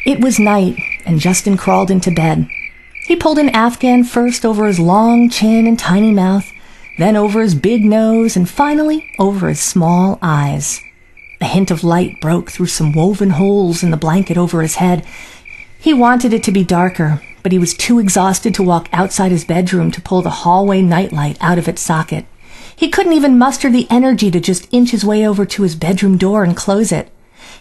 It was night, and Justin crawled into bed. He pulled an Afghan first over his long chin and tiny mouth, then over his big nose, and finally over his small eyes. A hint of light broke through some woven holes in the blanket over his head. He wanted it to be darker, but he was too exhausted to walk outside his bedroom to pull the hallway nightlight out of its socket. He couldn't even muster the energy to just inch his way over to his bedroom door and close it.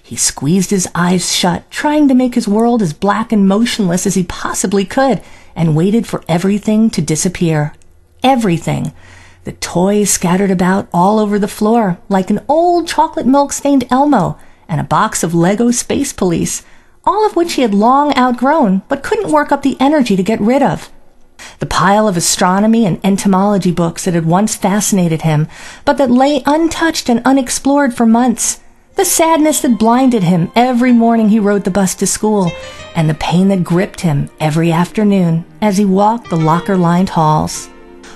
He squeezed his eyes shut, trying to make his world as black and motionless as he possibly could, and waited for everything to disappear. Everything. The toys scattered about all over the floor, like an old chocolate milk-stained Elmo, and a box of Lego Space Police, all of which he had long outgrown, but couldn't work up the energy to get rid of. The pile of astronomy and entomology books that had once fascinated him, but that lay untouched and unexplored for months. The sadness that blinded him every morning he rode the bus to school, and the pain that gripped him every afternoon as he walked the locker-lined halls.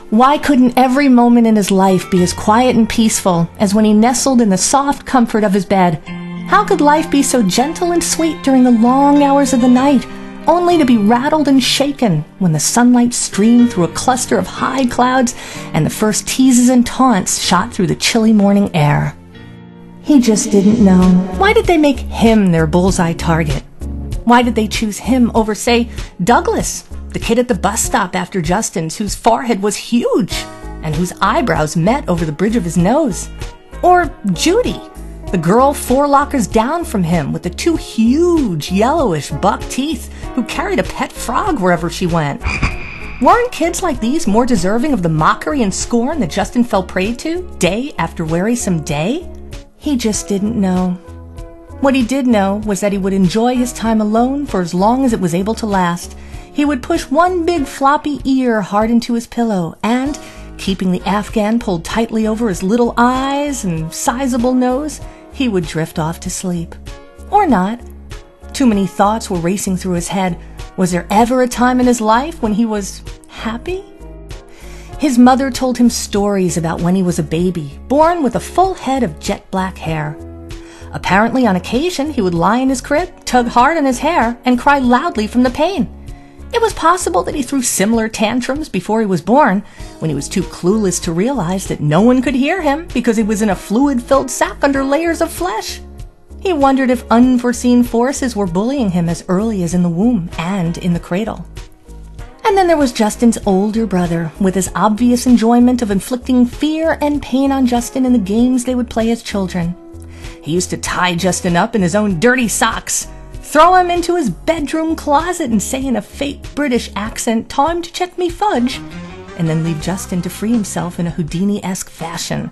Why couldn't every moment in his life be as quiet and peaceful as when he nestled in the soft comfort of his bed? How could life be so gentle and sweet during the long hours of the night, only to be rattled and shaken when the sunlight streamed through a cluster of high clouds and the first teases and taunts shot through the chilly morning air? He just didn't know. Why did they make him their bullseye target? Why did they choose him over, say, Douglas, the kid at the bus stop after Justin's, whose forehead was huge and whose eyebrows met over the bridge of his nose? Or Judy, the girl 4 lockers down from him with the 2 huge yellowish buck teeth who carried a pet frog wherever she went? Weren't kids like these more deserving of the mockery and scorn that Justin fell prey to day after wearisome day? He just didn't know. What he did know was that he would enjoy his time alone for as long as it was able to last. He would push one big floppy ear hard into his pillow and, keeping the Afghan pulled tightly over his little eyes and sizable nose, he would drift off to sleep. Or not. Too many thoughts were racing through his head. Was there ever a time in his life when he was happy? His mother told him stories about when he was a baby, born with a full head of jet black hair. Apparently, on occasion, he would lie in his crib, tug hard on his hair, and cry loudly from the pain. It was possible that he threw similar tantrums before he was born, when he was too clueless to realize that no one could hear him because he was in a fluid-filled sack under layers of flesh. He wondered if unforeseen forces were bullying him as early as in the womb and in the cradle. And then there was Justin's older brother, with his obvious enjoyment of inflicting fear and pain on Justin in the games they would play as children. He used to tie Justin up in his own dirty socks, throw him into his bedroom closet and say in a fake British accent, "Time to check me fudge," and then leave Justin to free himself in a Houdini-esque fashion.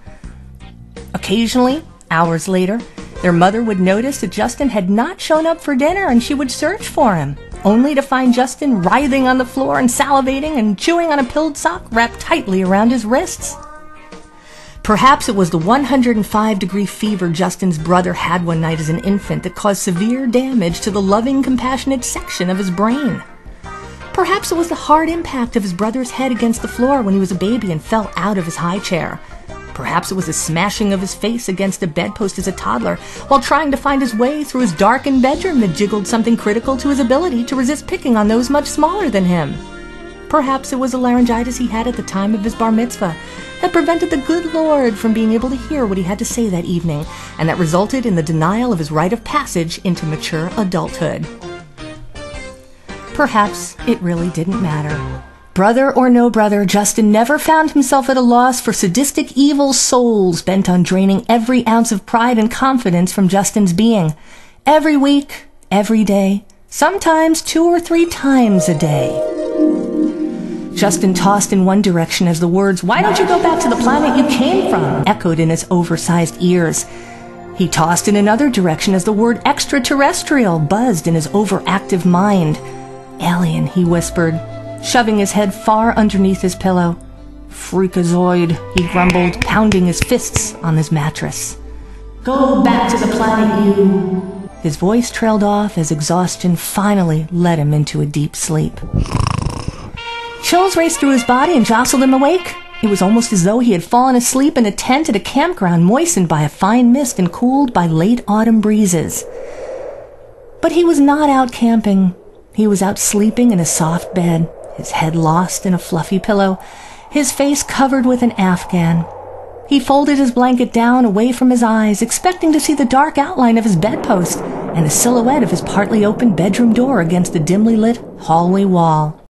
Occasionally, hours later, their mother would notice that Justin had not shown up for dinner and she would search for him, only to find Justin writhing on the floor and salivating and chewing on a pilled sock wrapped tightly around his wrists. Perhaps it was the 105-degree fever Justin's brother had one night as an infant that caused severe damage to the loving, compassionate section of his brain. Perhaps it was the hard impact of his brother's head against the floor when he was a baby and fell out of his high chair. Perhaps it was the smashing of his face against a bedpost as a toddler while trying to find his way through his darkened bedroom that jiggled something critical to his ability to resist picking on those much smaller than him. Perhaps it was the laryngitis he had at the time of his bar mitzvah that prevented the good Lord from being able to hear what he had to say that evening, and that resulted in the denial of his rite of passage into mature adulthood. Perhaps it really didn't matter. Brother or no brother, Justin never found himself at a loss for sadistic evil souls bent on draining every ounce of pride and confidence from Justin's being. Every week, every day, sometimes 2 or 3 times a day. Justin tossed in one direction as the words, "Why don't you go back to the planet you came from?" echoed in his oversized ears. He tossed in another direction as the word extraterrestrial buzzed in his overactive mind. "Alien," he whispered, shoving his head far underneath his pillow. "Freakazoid," he grumbled, pounding his fists on his mattress. "Go back to the planet, you." His voice trailed off as exhaustion finally led him into a deep sleep. Chills raced through his body and jostled him awake. It was almost as though he had fallen asleep in a tent at a campground moistened by a fine mist and cooled by late autumn breezes. But he was not out camping. He was out sleeping in a soft bed, his head lost in a fluffy pillow, his face covered with an Afghan. He folded his blanket down away from his eyes, expecting to see the dark outline of his bedpost and the silhouette of his partly open bedroom door against the dimly lit hallway wall.